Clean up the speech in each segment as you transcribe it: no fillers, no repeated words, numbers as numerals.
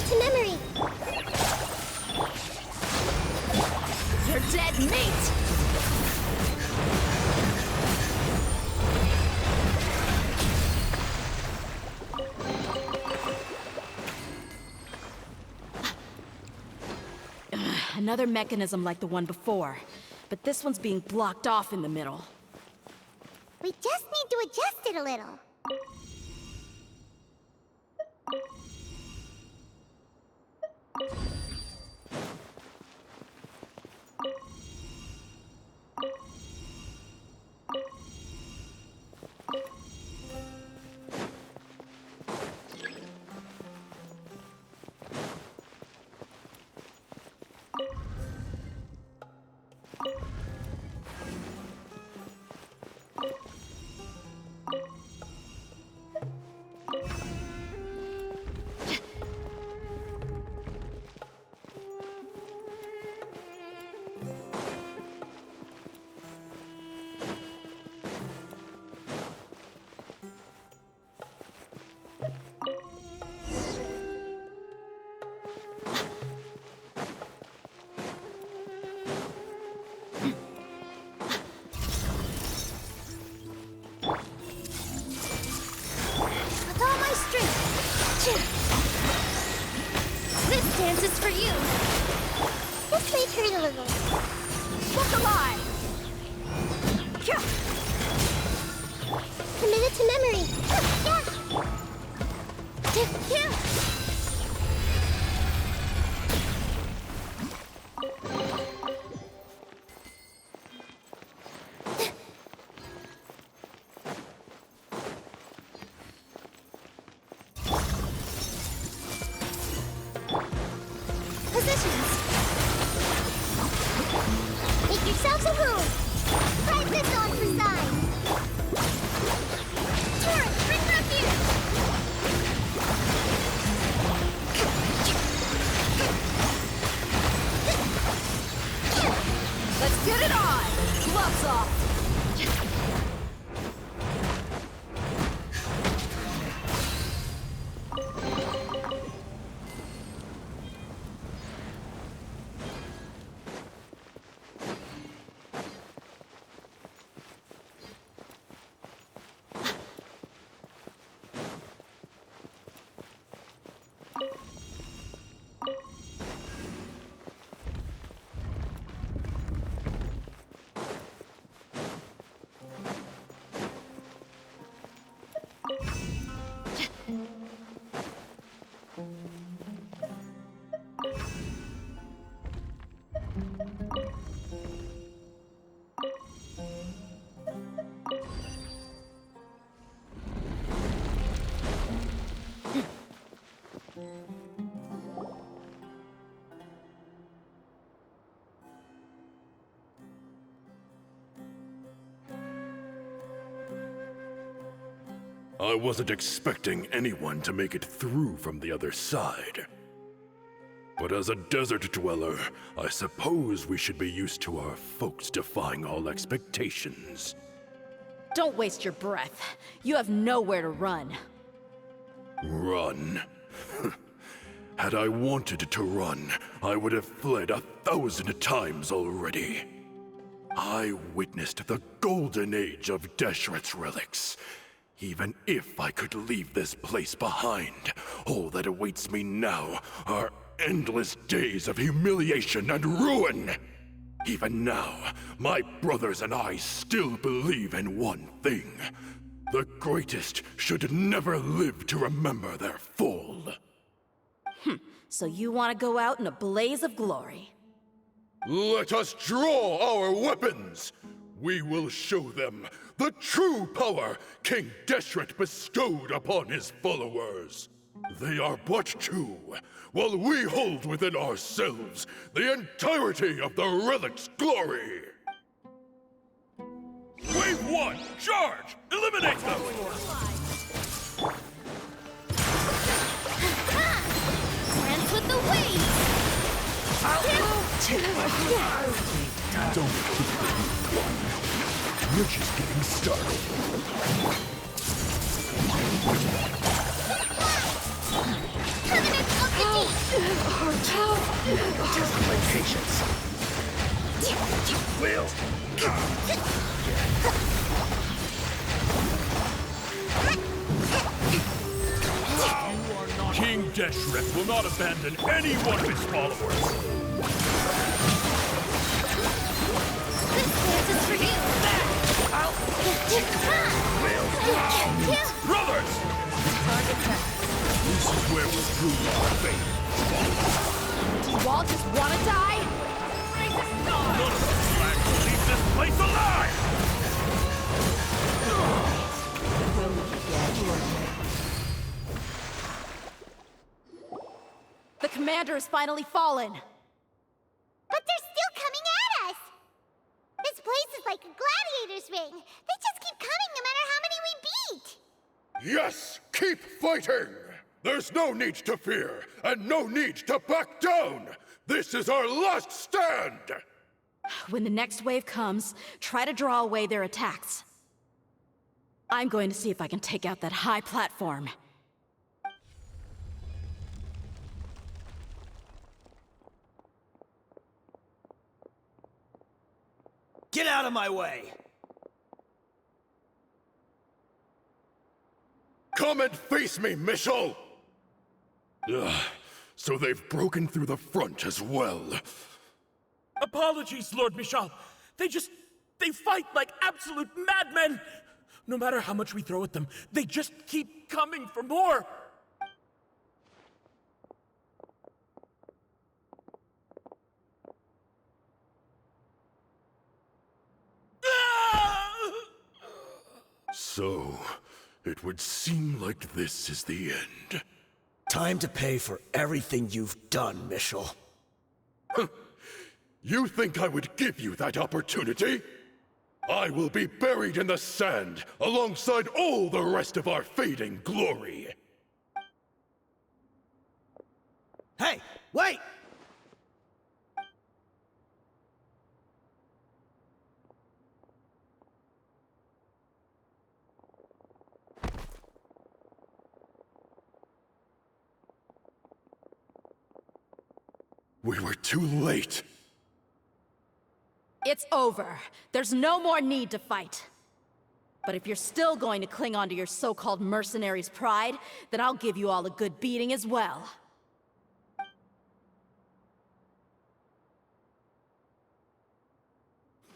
to memory. You're dead, mate! Another mechanism like the one before, but this one's being blocked off in the middle. We just need to adjust it a little. With all my strength. This dance is for you. This may hurt a little. Look alive! Committed to memory. Yeah. Positions. Make yourselves a room. Try this on for size. Turret, bring refuge. Let's get it on! Gloves off! I wasn't expecting anyone to make it through from the other side. But as a desert dweller, I suppose we should be used to our folks defying all expectations. Don't waste your breath. You have nowhere to run. Run? Had I wanted to run, I would have fled 1,000 times already. I witnessed the golden age of Deshret's relics. Even if I could leave this place behind, all that awaits me now are endless days of humiliation and ruin. Even now, my brothers and I still believe in one thing. The greatest should never live to remember their fall. So you want to go out in a blaze of glory? Let us draw our weapons! We will show them the true power King Deshret bestowed upon his followers. They are but two, while we hold within ourselves the entirety of the relic's glory. Wave 1, charge! Eliminate them! Dance with the waves. Don't keep the weak one. We're just getting started. Covenant of the Deep. Test my patience. Will. King Deshret will not abandon any one of his followers. This dance is for you. Brothers! This is where we prove our faith. Do you all just want to die? None of us flags will leave this place alive! The commander has finally fallen. But they're still coming at us! This place is like a gladiator's ring. They just keep coming no matter how many we beat! Yes, keep fighting! There's no need to fear, and no need to back down! This is our last stand! When the next wave comes, try to draw away their attacks. I'm going to see if I can take out that high platform. Get out of my way! Come and face me, Michel! Ugh, so they've broken through the front as well. Apologies, Lord Michal. They fight like absolute madmen! No matter how much we throw at them, they just keep coming for more! So, it would seem like this is the end. Time to pay for everything you've done, Michel. You think I would give you that opportunity? I will be buried in the sand alongside all the rest of our fading glory. Hey, wait! We were too late. It's over. There's no more need to fight. But if you're still going to cling on to your so-called mercenary's pride, then I'll give you all a good beating as well.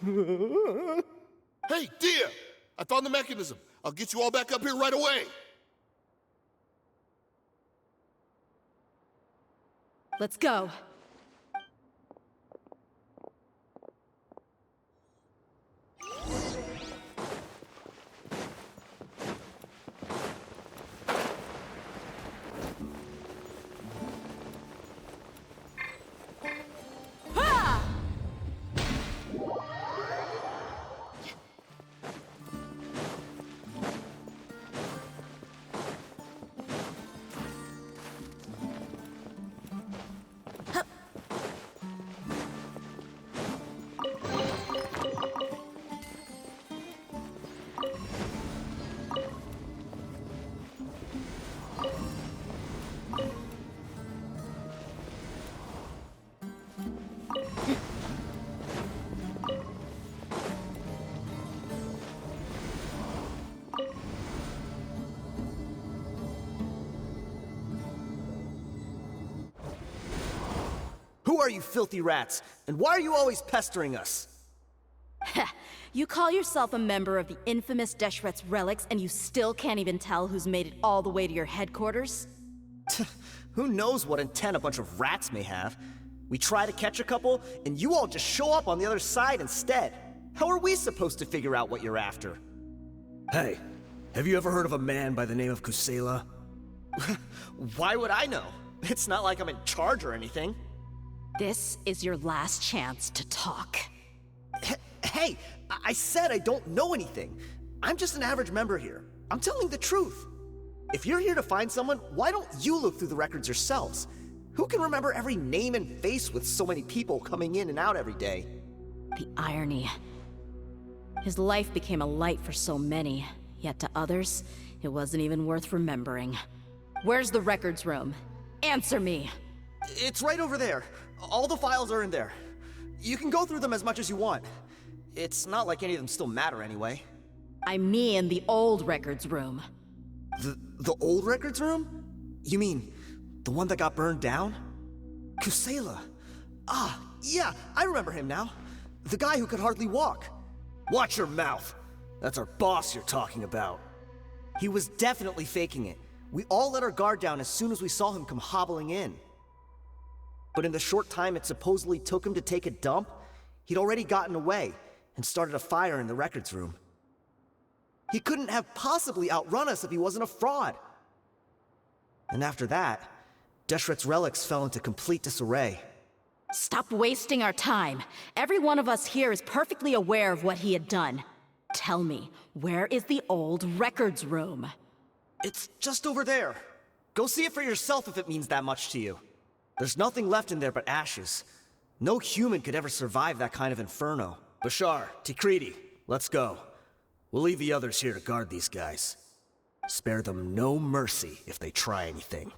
Hey, dear! I found the mechanism. I'll get you all back up here right away. Let's go. Who are you filthy rats? And why are you always pestering us? You call yourself a member of the infamous Deshret's relics, and you still can't even tell who's made it all the way to your headquarters? Who knows what intent a bunch of rats may have? We try to catch a couple, and you all just show up on the other side instead. How are we supposed to figure out what you're after? Hey, have you ever heard of a man by the name of Kusela? Why would I know? It's not like I'm in charge or anything. This is your last chance to talk. Hey, I said I don't know anything. I'm just an average member here. I'm telling the truth. If you're here to find someone, why don't you look through the records yourselves? Who can remember every name and face with so many people coming in and out every day? The irony. His life became a light for so many, yet to others, it wasn't even worth remembering. Where's the records room? Answer me! It's right over there. All the files are in there. You can go through them as much as you want. It's not like any of them still matter anyway. I mean the old records room. The old records room? You mean the one that got burned down? Kusela. Ah, yeah, I remember him now. The guy who could hardly walk. Watch your mouth. That's our boss you're talking about. He was definitely faking it. We all let our guard down as soon as we saw him come hobbling in. But in the short time it supposedly took him to take a dump, he'd already gotten away and started a fire in the records room. He couldn't have possibly outrun us if he wasn't a fraud. And after that, Deshret's relics fell into complete disarray. Stop wasting our time. Every one of us here is perfectly aware of what he had done. Tell me, where is the old records room? It's just over there. Go see it for yourself if it means that much to you. There's nothing left in there but ashes. No human could ever survive that kind of inferno. Bashar, Tikriti, let's go. We'll leave the others here to guard these guys. Spare them no mercy if they try anything.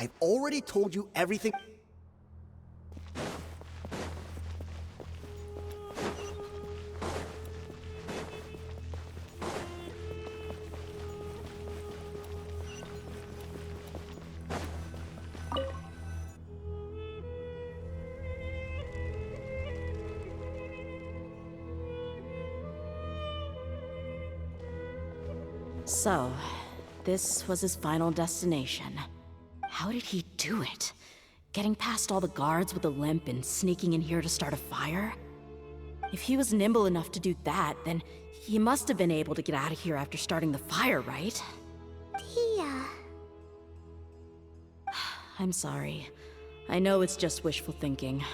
I've already told you everything. So, this was his final destination. How did he do it? Getting past all the guards with a limp and sneaking in here to start a fire? If he was nimble enough to do that, then he must have been able to get out of here after starting the fire, right? Tia... I'm sorry. I know it's just wishful thinking.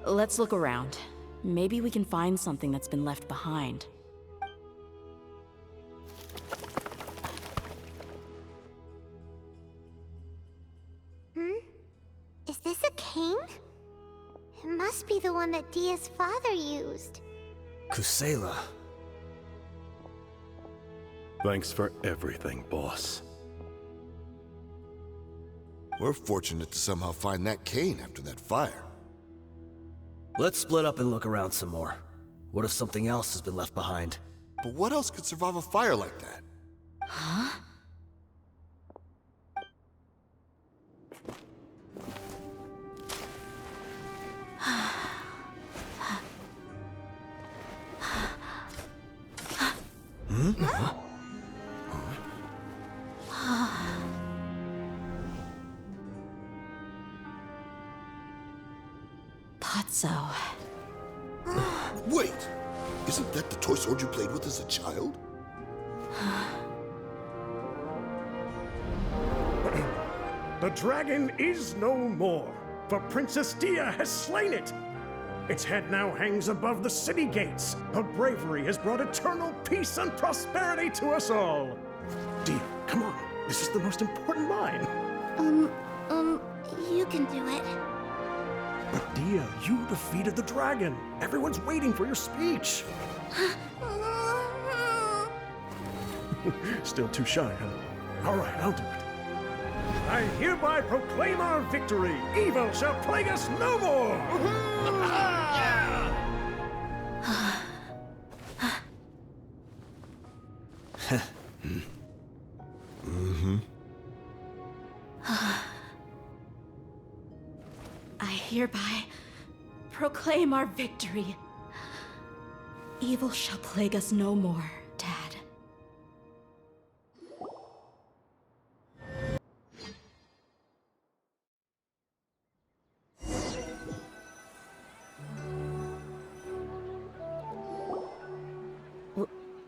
Let's look around. Maybe we can find something that's been left behind. Is this a cane? It must be the one that Dia's father used. Kusela. Thanks for everything, boss. We're fortunate to somehow find that cane after that fire. Let's split up and look around some more. What if something else has been left behind? But what else could survive a fire like that? Huh? Thought so. Wait! Isn't that the toy sword you played with as a child? The dragon is no more, for Princess Dia has slain it. Its head now hangs above the city gates. Her bravery has brought eternal peace and prosperity to us all. Dia, come on. This is the most important line. You can do it. But Dia, you defeated the dragon. Everyone's waiting for your speech. Still too shy, huh? All right, I'll do it. I hereby proclaim our victory. Evil shall plague us no more. I hereby proclaim our victory. Evil shall plague us no more, Dad.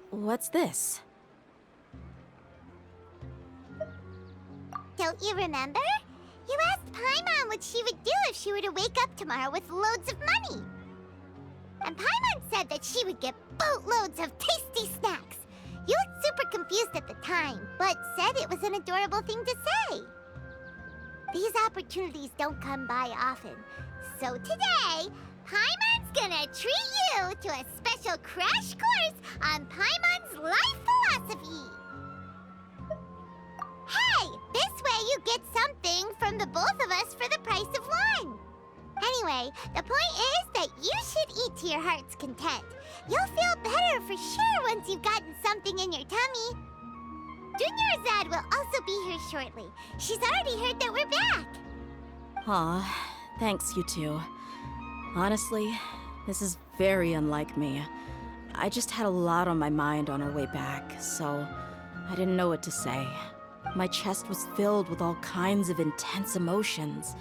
What's this? Don't you remember? You asked Paimon what she would do if she were to wake up tomorrow with loads of money. And Paimon said that she would get boatloads of tasty snacks. You looked super confused at the time, but said it was an adorable thing to say. These opportunities don't come by often. So today, Paimon's gonna treat you to a special crash course on Paimon to your heart's content. You'll feel better for sure once you've gotten something in your tummy. Dunyarzad will also be here shortly. She's already heard that we're back. Aw, thanks you two. Honestly, this is very unlike me. I just had a lot on my mind on our way back, so I didn't know what to say. My chest was filled with all kinds of intense emotions.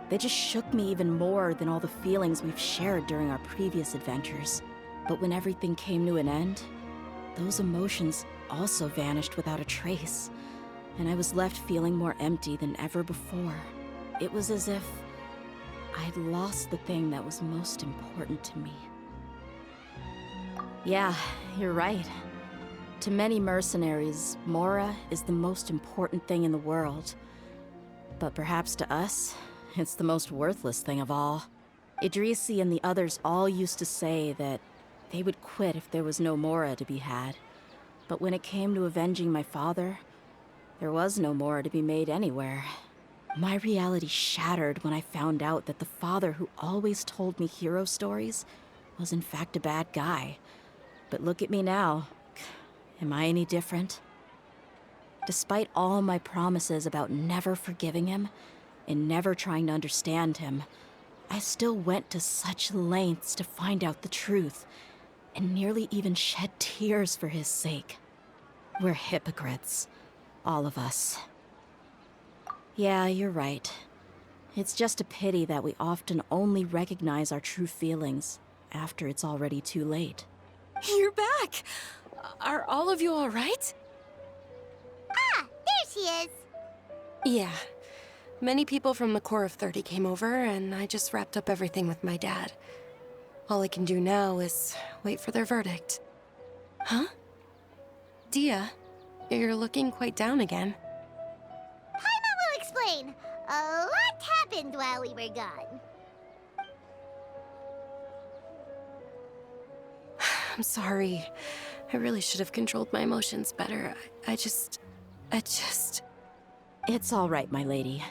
They just shook me even more than all the feelings we've shared during our previous adventures. But when everything came to an end, those emotions also vanished without a trace, and I was left feeling more empty than ever before. It was as if I'd lost the thing that was most important to me. Yeah, you're right. To many mercenaries, Mora is the most important thing in the world. But perhaps to us, it's the most worthless thing of all. Idrisi and the others all used to say that they would quit if there was no Mora to be had. But when it came to avenging my father, there was no Mora to be made anywhere. My reality shattered when I found out that the father who always told me hero stories was in fact a bad guy. But look at me now. Am I any different? Despite all my promises about never forgiving him and never trying to understand him, I still went to such lengths to find out the truth, and nearly even shed tears for his sake. We're hypocrites, all of us. Yeah, you're right. It's just a pity that we often only recognize our true feelings after it's already too late. You're back! Are all of you all right? Ah, there she is. Yeah. Many people from the Corps of 30 came over, and I just wrapped up everything with my dad. All I can do now is wait for their verdict. Huh? Dia, you're looking quite down again. Paimon will explain. A lot happened while we were gone. I'm sorry. I really should have controlled my emotions better. I just... It's all right, my lady.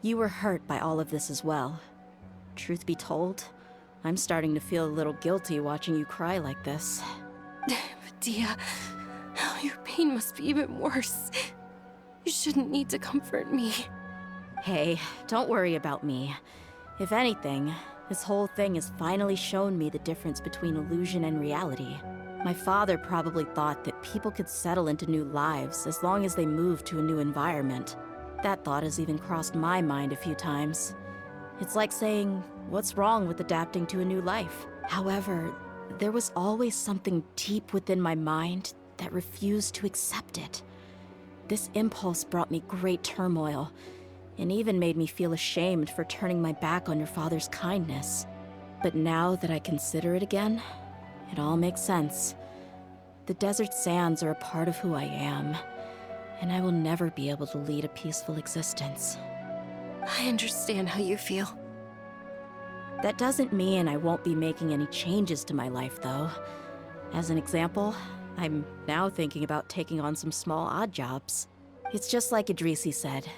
You were hurt by all of this as well. Truth be told, I'm starting to feel a little guilty watching you cry like this. Dia, your pain must be even worse. You shouldn't need to comfort me. Hey, don't worry about me. If anything, this whole thing has finally shown me the difference between illusion and reality. My father probably thought that people could settle into new lives as long as they moved to a new environment. That thought has even crossed my mind a few times. It's like saying, what's wrong with adapting to a new life? However, there was always something deep within my mind that refused to accept it. This impulse brought me great turmoil, and even made me feel ashamed for turning my back on your father's kindness. But now that I consider it again, it all makes sense. The desert sands are a part of who I am, and I will never be able to lead a peaceful existence. I understand how you feel. That doesn't mean I won't be making any changes to my life, though. As an example, I'm now thinking about taking on some small odd jobs. It's just like Idrisi said.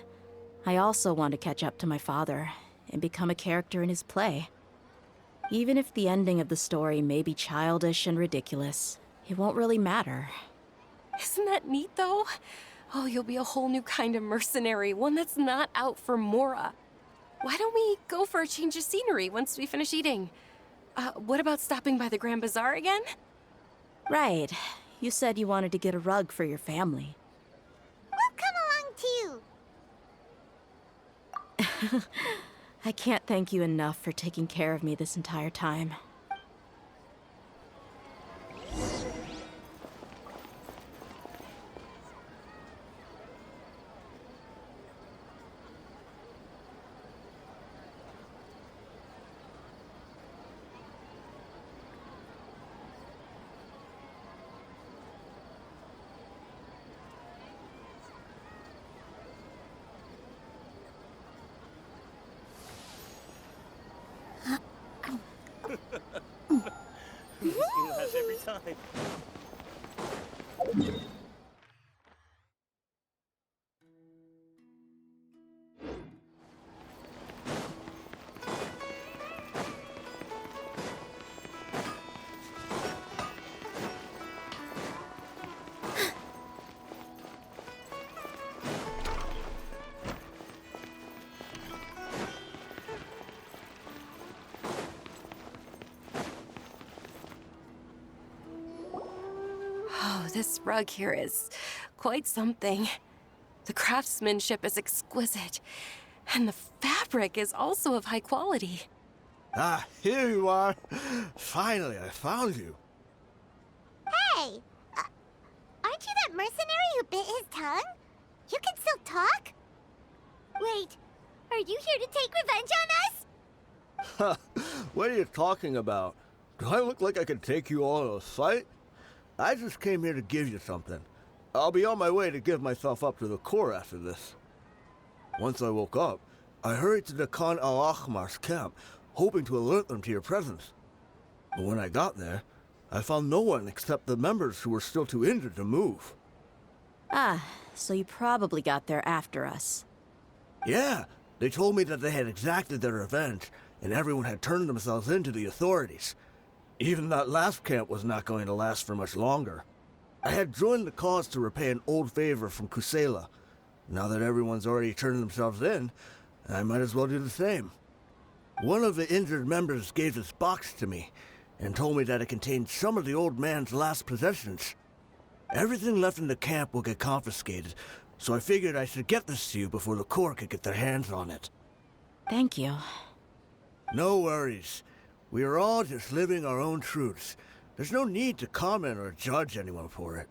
I also want to catch up to my father and become a character in his play. Even if the ending of the story may be childish and ridiculous, it won't really matter. Isn't that neat, though? Oh, you'll be a whole new kind of mercenary, one that's not out for Mora. Why don't we go for a change of scenery once we finish eating? What about stopping by the Grand Bazaar again? Right. You said you wanted to get a rug for your family. We'll come along too. I can't thank you enough for taking care of me this entire time. Every time. Oh, this rug here is quite something. The craftsmanship is exquisite, and the fabric is also of high quality. Ah, here you are. Finally, I found you. Hey! Aren't you that mercenary who bit his tongue? You can still talk? Wait, are you here to take revenge on us? What are you talking about? Do I look like I can take you all in a fight? I just came here to give you something. I'll be on my way to give myself up to the Corps after this. Once I woke up, I hurried to the Khan al-Ahmar's camp, hoping to alert them to your presence. But when I got there, I found no one except the members who were still too injured to move. Ah, so you probably got there after us. Yeah, they told me that they had exacted their revenge, and everyone had turned themselves in to the authorities. Even that last camp was not going to last for much longer. I had joined the cause to repay an old favor from Kusela. Now that everyone's already turned themselves in, I might as well do the same. One of the injured members gave this box to me, and told me that it contained some of the old man's last possessions. Everything left in the camp will get confiscated, so I figured I should get this to you before the Corps could get their hands on it. Thank you. No worries. We are all just living our own truths. There's no need to comment or judge anyone for it.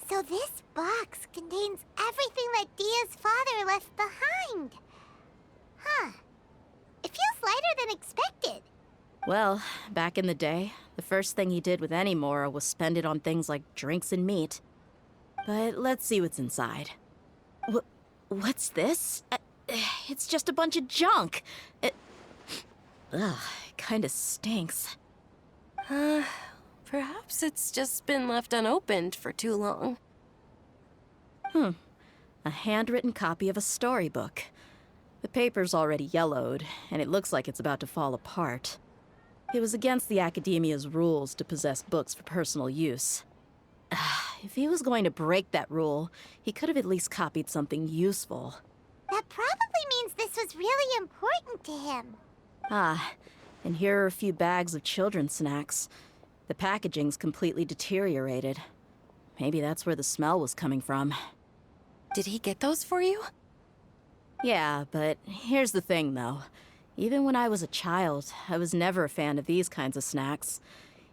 So this box contains everything that Dia's father left behind. Huh. It feels lighter than expected. Well, back in the day, the first thing he did with any Mora was spend it on things like drinks and meat. But let's see what's inside. What's this? It's just a bunch of junk. It kinda stinks. Perhaps it's just been left unopened for too long. A handwritten copy of a storybook. The paper's already yellowed, and it looks like it's about to fall apart. It was against the Academia's rules to possess books for personal use. If he was going to break that rule, he could have at least copied something useful. That probably means this was really important to him. Ah, and here are a few bags of children's snacks. The packaging's completely deteriorated. Maybe that's where the smell was coming from. Did he get those for you? Yeah, but here's the thing, though. Even when I was a child, I was never a fan of these kinds of snacks.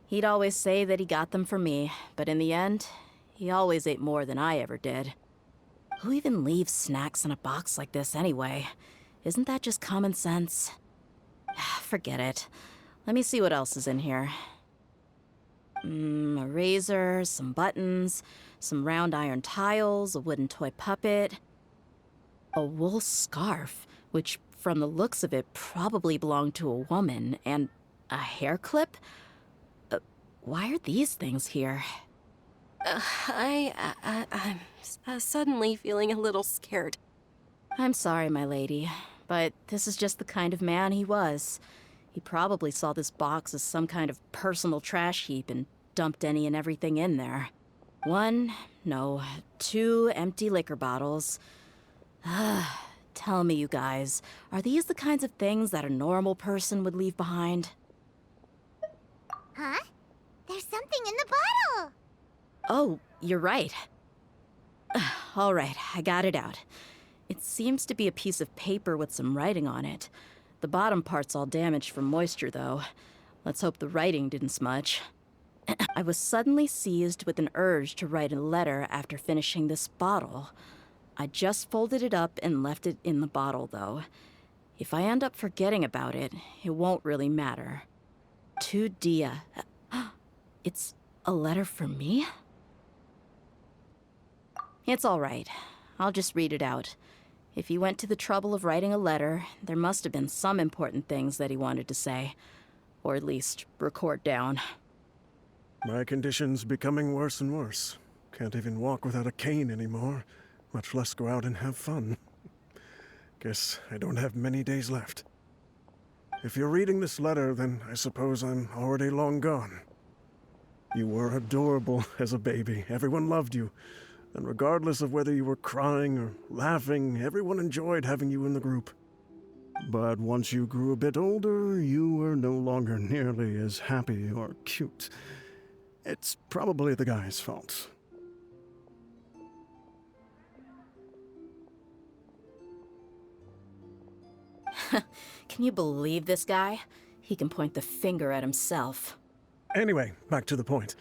He'd always say that he got them for me, but in the end, he always ate more than I ever did. Who even leaves snacks in a box like this anyway? Isn't that just common sense? Forget it. Let me see what else is in here. A razor, some buttons, some round iron tiles, a wooden toy puppet, a wool scarf, which from the looks of it probably belonged to a woman, and a hair clip? Why are these things here? I'm suddenly feeling a little scared. I'm sorry, my lady, but this is just the kind of man he was. He probably saw this box as some kind of personal trash heap and dumped any and everything in there. 2 empty liquor bottles. Tell me, you guys, are these the kinds of things that a normal person would leave behind? Huh? There's something in the bottle! Oh, you're right. All right, I got it out. It seems to be a piece of paper with some writing on it. The bottom part's all damaged from moisture, though. Let's hope the writing didn't smudge. I was suddenly seized with an urge to write a letter after finishing this bottle. I just folded it up and left it in the bottle, though. If I end up forgetting about it, it won't really matter. To Dia. It's a letter for me? It's all right. I'll just read it out. If he went to the trouble of writing a letter, there must have been some important things that he wanted to say. Or at least record down. My condition's becoming worse and worse. Can't even walk without a cane anymore, much less go out and have fun. Guess I don't have many days left. If you're reading this letter, then I suppose I'm already long gone. You were adorable as a baby. Everyone loved you. And regardless of whether you were crying or laughing, everyone enjoyed having you in the group. But once you grew a bit older, you were no longer nearly as happy or cute. It's probably the guy's fault. Can you believe this guy? He can point the finger at himself. Anyway, back to the point.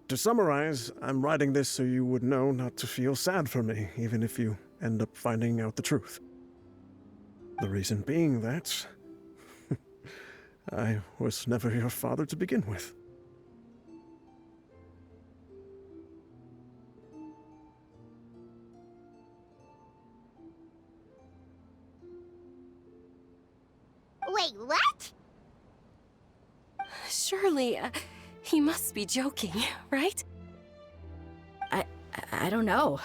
To summarize, I'm writing this so you would know not to feel sad for me, even if you end up finding out the truth. The reason being that I was never your father to begin with. Wait, what? Surely, he must be joking, right? I don't know.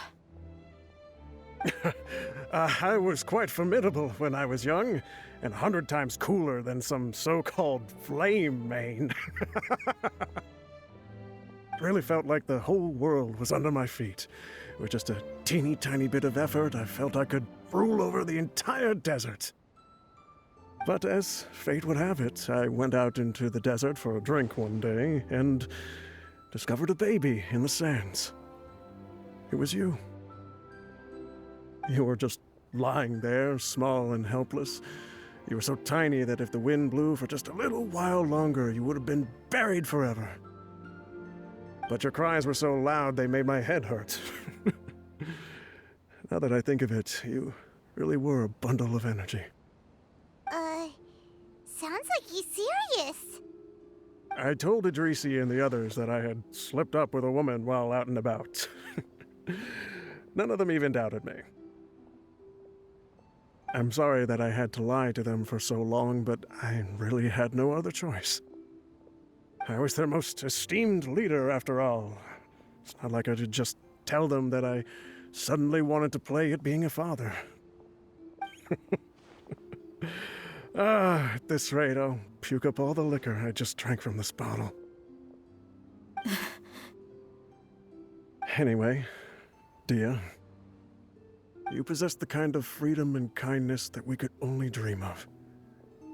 I was quite formidable when I was young, and 100 times cooler than some so-called flame main. Really felt like the whole world was under my feet. With just a teeny tiny bit of effort, I felt I could rule over the entire desert. But as fate would have it, I went out into the desert for a drink one day and discovered a baby in the sands. It was you. You were just lying there, small and helpless. You were so tiny that if the wind blew for just a little while longer, you would have been buried forever. But your cries were so loud they made my head hurt. Now that I think of it, you really were a bundle of energy. Sounds like he's serious. I told Idrisi and the others that I had slipped up with a woman while out and about. None of them even doubted me. I'm sorry that I had to lie to them for so long, but I really had no other choice. I was their most esteemed leader, after all. It's not like I could just tell them that I suddenly wanted to play at being a father. At this rate, I'll puke up all the liquor I just drank from this bottle. Anyway, Dia, you possess the kind of freedom and kindness that we could only dream of.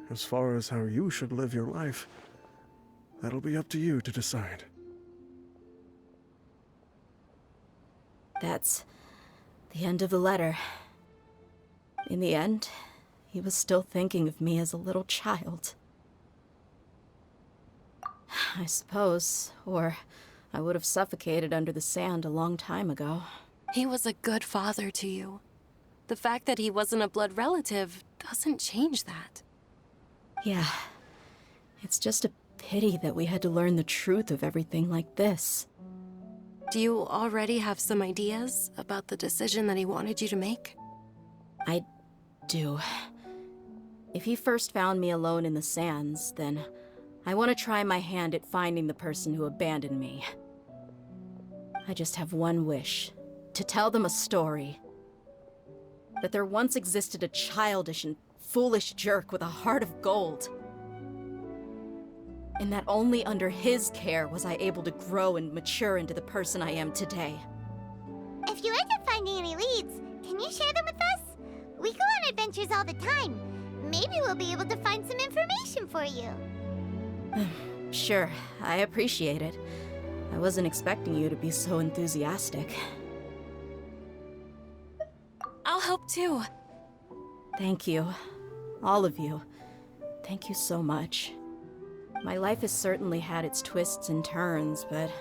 As far as how you should live your life, that'll be up to you to decide. That's the end of the letter. In the end, he was still thinking of me as a little child. I suppose, or I would have suffocated under the sand a long time ago. He was a good father to you. The fact that he wasn't a blood relative doesn't change that. Yeah. It's just a pity that we had to learn the truth of everything like this. Do you already have some ideas about the decision that he wanted you to make? I do. If he first found me alone in the sands, then I want to try my hand at finding the person who abandoned me. I just have one wish. To tell them a story. That there once existed a childish and foolish jerk with a heart of gold. And that only under his care was I able to grow and mature into the person I am today. If you end up finding any leads, can you share them with us? We go on adventures all the time. Maybe we'll be able to find some information for you. Sure, I appreciate it. I wasn't expecting you to be so enthusiastic. I'll help too. Thank you. All of you. Thank you so much. My life has certainly had its twists and turns, but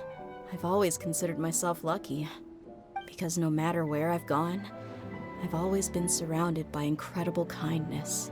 I've always considered myself lucky. Because no matter where I've gone, I've always been surrounded by incredible kindness.